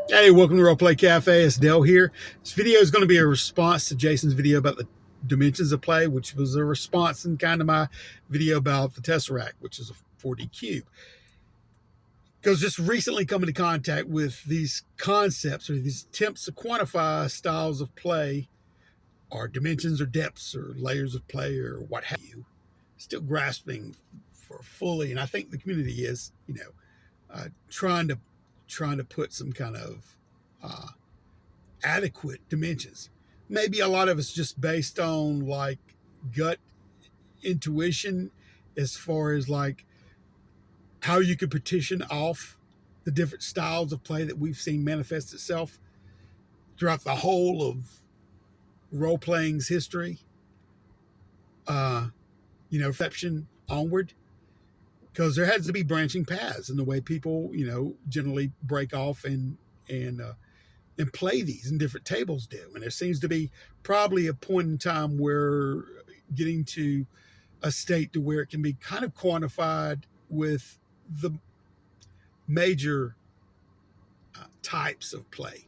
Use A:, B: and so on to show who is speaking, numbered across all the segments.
A: Hey, welcome to Role Play Cafe. It's Dell here. This video is going to be a response to Jason's video about the dimensions of play, which was a response in kind of my video about the Tesseract, which is a 4D cube. Because just recently come into contact with these concepts or these attempts to quantify styles of play or dimensions or depths or layers of play or what have you, still grasping for fully. And I think the community is, trying to put some kind of adequate dimensions. Maybe a lot of it's just based on like gut intuition as far as like how you could partition off the different styles of play that we've seen manifest itself throughout the whole of role playing's history. Reception onward, because there has to be branching paths in the way people, generally break off and play these, and different tables do. And there seems to be probably a point in time where getting to a state to where it can be kind of quantified with the major types of play.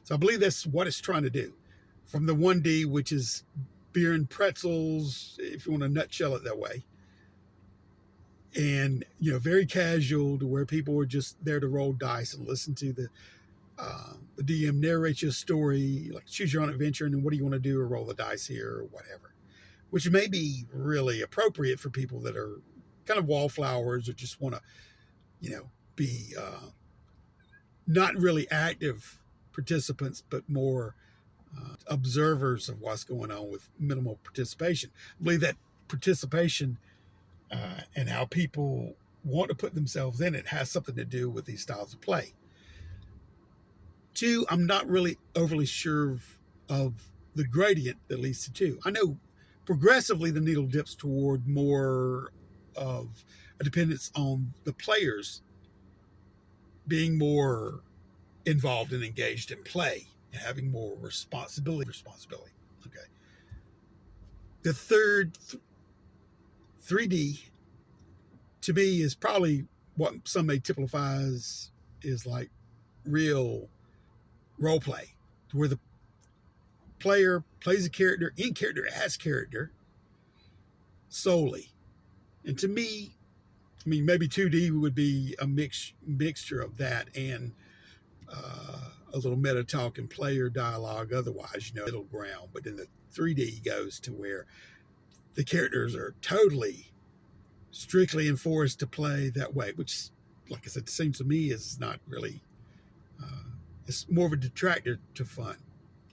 A: So I believe that's what it's trying to do. From the 1D, which is beer and pretzels, if you want to nutshell it that way, and very casual, to where people are just there to roll dice and listen to the DM narrates you a story, like choose your own adventure, and then what do you want to do, or roll the dice here, or whatever, which may be really appropriate for people that are kind of wallflowers or just want to, be not really active participants, but more observers of what's going on with minimal participation. I believe that participation and how people want to put themselves in it has something to do with these styles of play. Two, I'm not really overly sure of the gradient that leads to two. I know progressively the needle dips toward more of a dependence on the players being more involved and engaged in play and having more responsibility. Okay. The third 3D to me is probably what some may typify as is like real role play, where the player plays a character in character as character solely. And to me, I mean, maybe 2D would be a mixture of that and a little meta talk and player dialogue. Otherwise, middle ground. But then the 3D goes to where the characters are totally strictly enforced to play that way, which, like I said, it seems to me is not really. It's more of a detractor to fun.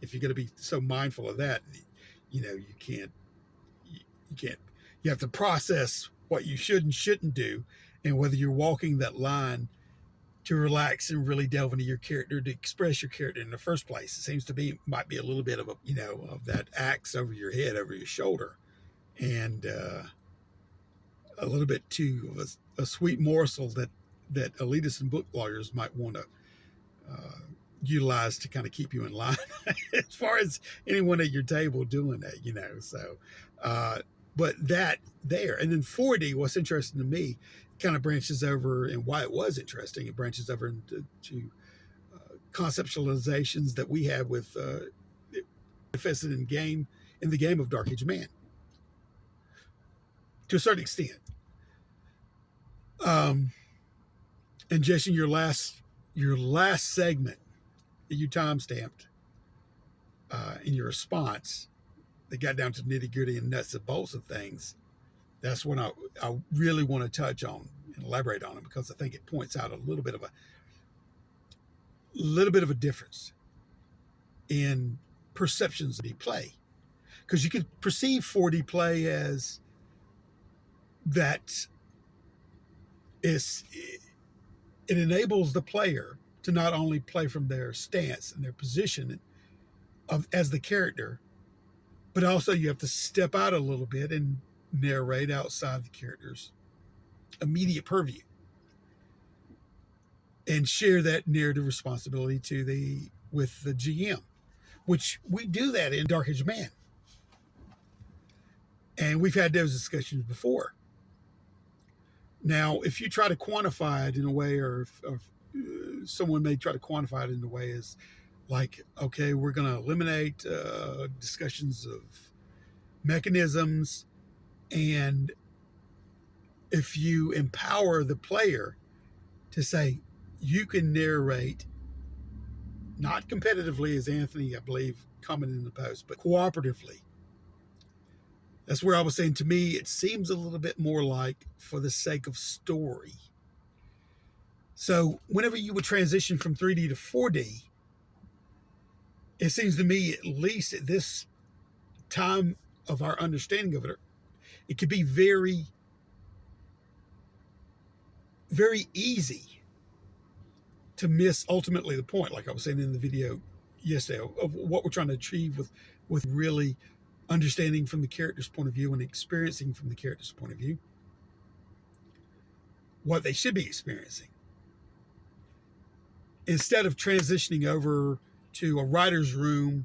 A: If you're going to be so mindful of that, you can't. You have to process what you should and shouldn't do, and whether you're walking that line to relax and really delve into your character, to express your character in the first place. It seems to be might be a little bit of of that axe over your head, over your shoulder, and a little bit too of a sweet morsel that elitists and book lawyers might want to utilize to kind of keep you in line as far as anyone at your table doing that. So but that there, and then 4D, what's interesting to me, kind of branches over, and why it was interesting, it branches over into conceptualizations that we have with manifested in the game of Dark Age Man to a certain extent. And Jason, your last segment that you timestamped in your response, that got down to nitty gritty and nuts and bolts of things. That's when I really want to touch on and elaborate on it, because I think it points out a little bit of a difference in perceptions of play, because you could perceive 4D play as that it enables the player to not only play from their stance and their position as the character, but also you have to step out a little bit and narrate outside the character's immediate purview and share that narrative responsibility with the GM, which we do that in Dark Age Man. And we've had those discussions before. Now, if you try to quantify it in a way, or someone may try to quantify it in a way as like, okay, we're going to eliminate discussions of mechanisms, and if you empower the player to say, you can narrate, not competitively, as Anthony, I believe, commented in the post, but cooperatively. That's where I was saying, to me, it seems a little bit more like for the sake of story. So whenever you would transition from 3D to 4D, it seems to me, at least at this time of our understanding of it, it could be very, very easy to miss ultimately the point, like I was saying in the video yesterday, of what we're trying to achieve with really understanding from the character's point of view and experiencing from the character's point of view what they should be experiencing. Instead of transitioning over to a writer's room,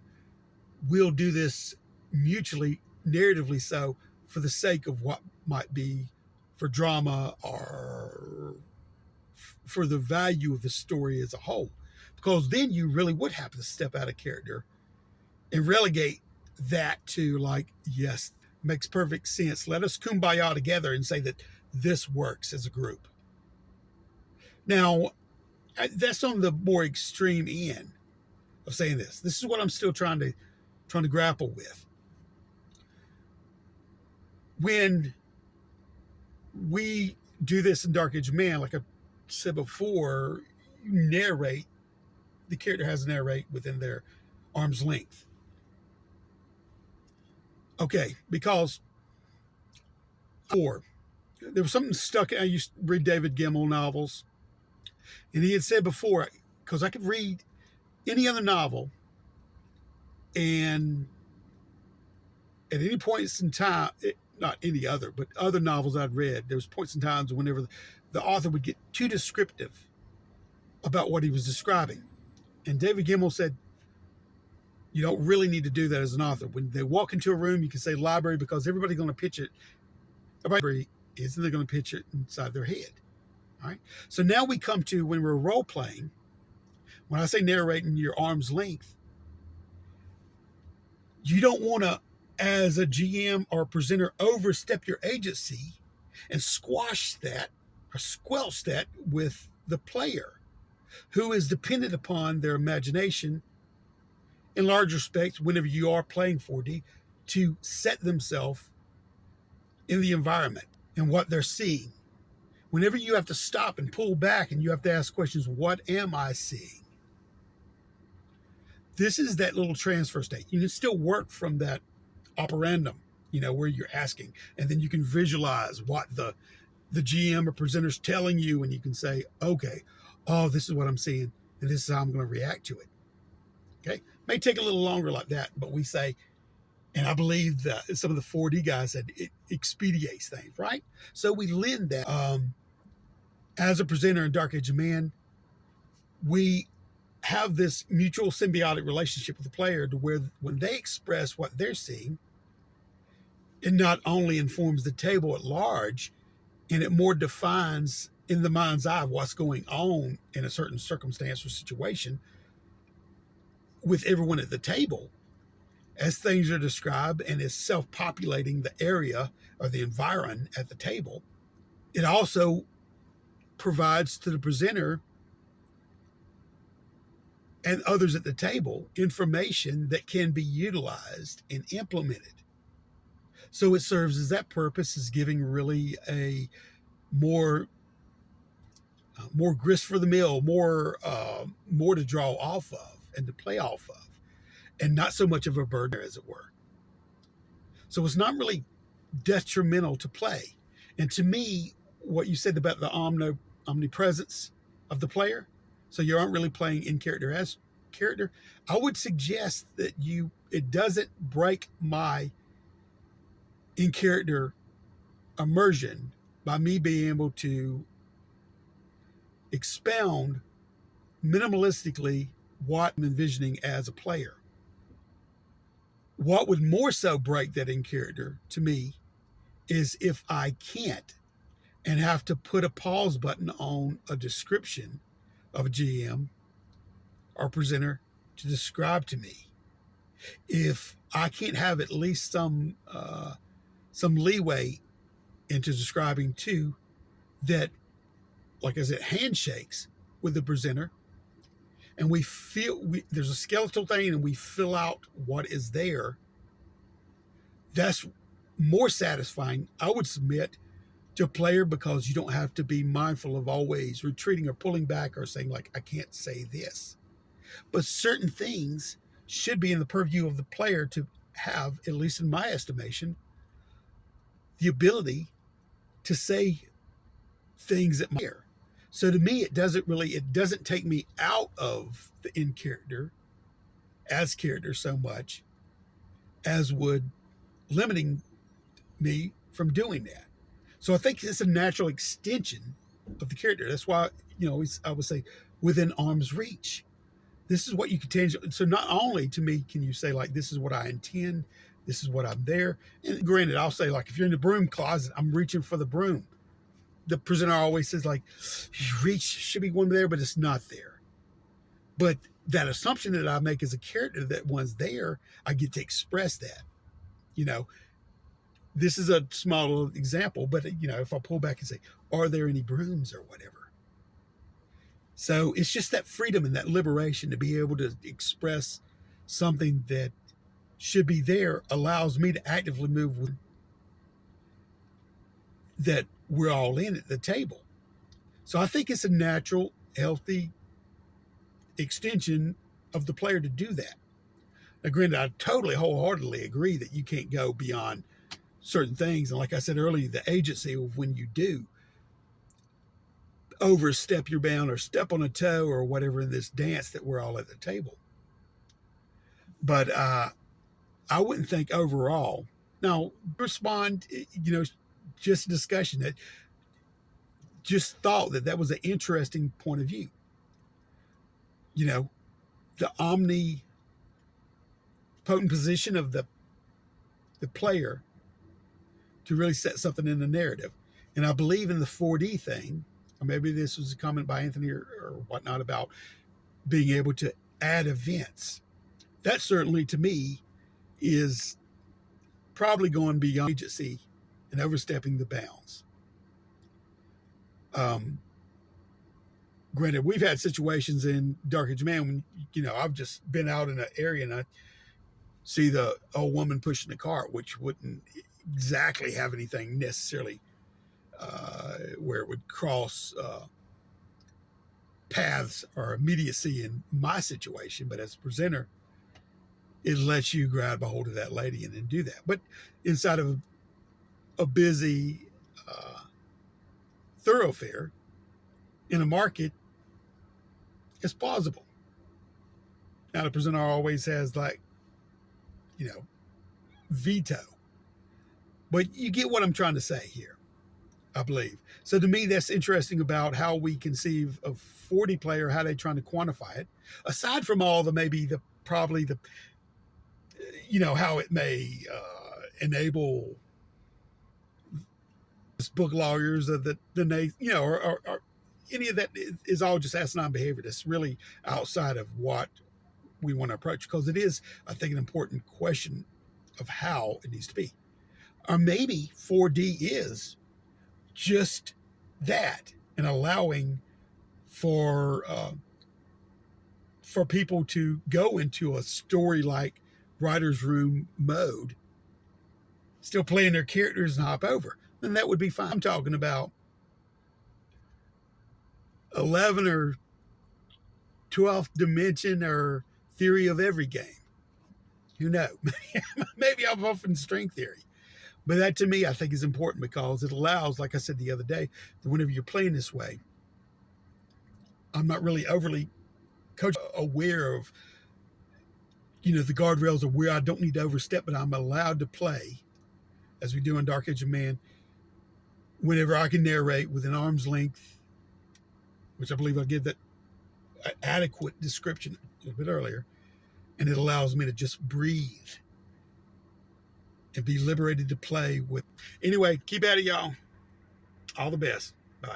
A: we'll do this mutually, narratively so, for the sake of what might be for drama or for the value of the story as a whole. Because then you really would have to step out of character and relegate that to, like, yes, makes perfect sense. Let us kumbaya together and say that this works as a group. Now, that's on the more extreme end of saying this. This is what I'm still trying to grapple with. When we do this in Dark Age Man, like I said before, you narrate, the character has to narrate within their arm's length. Okay, because there was something stuck. I used to read David Gemmell novels, and he had said before, because I could read any other novel, and at any points in time, not any other, but other novels I'd read, there was points in times whenever the author would get too descriptive about what he was describing. And David Gemmell said, you don't really need to do that as an author. When they walk into a room, you can say library, because everybody's going to pitch it. Everybody isn't, they're going to pitch it inside their head. All right. So now we come to when we're role playing. When I say narrating your arm's length, you don't want to, as a GM or presenter, overstep your agency and squash that or squelch that with the player, who is dependent upon their imagination, in large respects, whenever you are playing 4D, to set themselves in the environment and what they're seeing. Whenever you have to stop and pull back and you have to ask questions, what am I seeing? This is that little transfer state. You can still work from that operandum, where you're asking, and then you can visualize what the GM or presenter's telling you, and you can say, okay, oh, this is what I'm seeing, and this is how I'm going to react to it. Okay, may take a little longer like that, but we say, and I believe that some of the 4D guys said it expedites things, right? So we lend that. As a presenter in Dark Age of Man, we have this mutual symbiotic relationship with the player, to where when they express what they're seeing, it not only informs the table at large, and it more defines in the mind's eye what's going on in a certain circumstance or situation with everyone at the table, as things are described and is self-populating the area or the environment at the table. It also provides to the presenter and others at the table information that can be utilized and implemented. So it serves as that purpose, is giving really a more grist for the mill, more to draw off of and to play off of, and not so much of a burden, as it were. So it's not really detrimental to play. And to me, what you said about the omnipresence of the player, so you aren't really playing in character as character, I would suggest that it doesn't break my in character immersion by me being able to expound minimalistically what I'm envisioning as a player. What would more so break that in character to me is if I can't, and have to put a pause button on a description of a GM or presenter to describe to me. If I can't have at least some leeway into describing too that, like I said, handshakes with the presenter, and there's a skeletal thing, and we fill out what is there. That's more satisfying, I would submit, to a player, because you don't have to be mindful of always retreating or pulling back or saying, like, I can't say this. But certain things should be in the purview of the player to have, at least in my estimation, the ability to say things that matter. So to me, it doesn't take me out of the in character as character so much as would limiting me from doing that. So I think it's a natural extension of the character. That's why, I would say within arm's reach. This is what you can change. So not only to me can you say, like, this is what I intend, this is what I'm there. And granted, I'll say, like, if you're in the broom closet, I'm reaching for the broom. The presenter always says, like, should be one there, but it's not there. But that assumption that I make as a character that one's there, I get to express that. This is a small example, but if I pull back and say, are there any brooms or whatever? So it's just that freedom and that liberation to be able to express something that should be there allows me to actively move with that we're all in at the table. So I think it's a natural, healthy extension of the player to do that. Now, granted, I totally wholeheartedly agree that you can't go beyond certain things. And like I said earlier, the agency of when you do overstep your bound or step on a toe or whatever in this dance that we're all at the table. But I wouldn't think overall. Now, respond, just a discussion that just thought that was an interesting point of view. The omnipotent position of the player to really set something in the narrative. And I believe in the 4D thing, or maybe this was a comment by Anthony or whatnot about being able to add events. That certainly, to me, is probably going beyond agency and overstepping the bounds. Granted, we've had situations in Dark Age Man when, I've just been out in an area and I see the old woman pushing the cart, which wouldn't exactly have anything necessarily where it would cross paths or immediacy in my situation. But as a presenter, it lets you grab a hold of that lady and then do that. But inside of a busy thoroughfare in a market, it's plausible. Now, the presenter always has, like, veto. But you get what I'm trying to say here, I believe. So to me, that's interesting about how we conceive of 40 player, how they're trying to quantify it. Aside from all the how it may enable book lawyers or or any of that is all just asinine behavior that's really outside of what we want to approach, because it is, I think, an important question of how it needs to be. Or maybe 4D is just that, and allowing for people to go into a story-like writer's room mode, still playing their characters and hop over, then that would be fine. I'm talking about 11 or 12th dimension or theory of every game. Who knows? Maybe I'm off in string theory. But that, to me, I think is important, because it allows, like I said the other day, that whenever you're playing this way, I'm not really overly aware of, the guardrails of where I don't need to overstep, but I'm allowed to play, as we do in Dark Age of Man, whenever I can narrate with an arm's length, which I believe I'll give that adequate description a little bit earlier, and it allows me to just breathe and be liberated to play with. Anyway, keep at it, y'all. All the best. Bye.